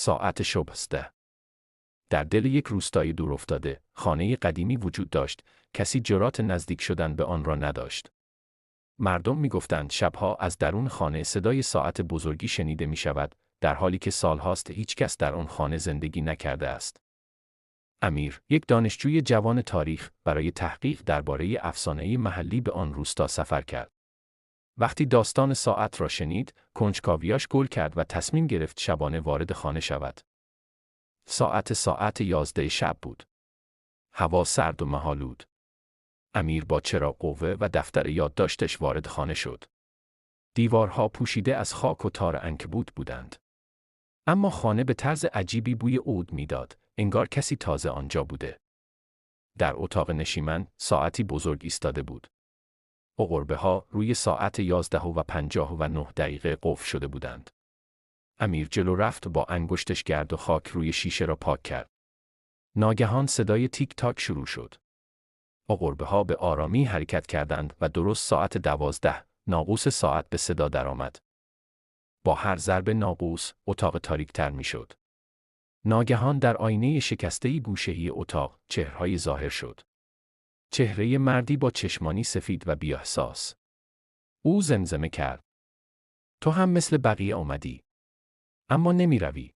ساعت صبح 10. در دل یک روستای دورافتاده، خانه قدیمی وجود داشت، کسی جرأت نزدیک شدن به آن را نداشت. مردم می‌گفتند شبها از درون خانه صدای ساعت بزرگی شنیده می‌شود، در حالی که سالهاست هیچ کس در آن خانه زندگی نکرده است. امیر، یک دانشجوی جوان تاریخ، برای تحقیق درباره افسانه محلی به آن روستا سفر کرد. وقتی داستان ساعت را شنید، کنجکاویش گل کرد و تصمیم گرفت شبانه وارد خانه شود. ساعت 11 شب بود. هوا سرد و مه‌آلود. امیر با چراغ قوه و دفتر یادداشتش وارد خانه شد. دیوارها پوشیده از خاک و تار عنکبوت بودند. اما خانه به طرز عجیبی بوی عود میداد، انگار کسی تازه آنجا بوده. در اتاق نشیمن، ساعتی بزرگ ایستاده بود. عقربه‌ها روی ساعت 11:59 قفل شده بودند. امیر جلو رفت، با انگشتش گرد و خاک روی شیشه را پاک کرد. ناگهان صدای تیک تاک شروع شد. عقربه‌ها به آرامی حرکت کردند و درست ساعت 12 ناقوس ساعت به صدا درآمد. با هر ضرب ناقوس، اتاق تاریک‌تر می‌شد. ناگهان در آینه شکسته‌ای گوشه‌ای اتاق، چهره‌ای ظاهر شد. چهره مردی با چشمانی سفید و بی‌احساس. او زمزمه کرد: تو هم مثل بقیه آمدی. اما نمی‌روی.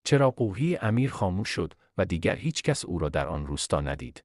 چراغ‌قوهی امیر خاموش شد و دیگر هیچ کس او را در آن روستا ندید.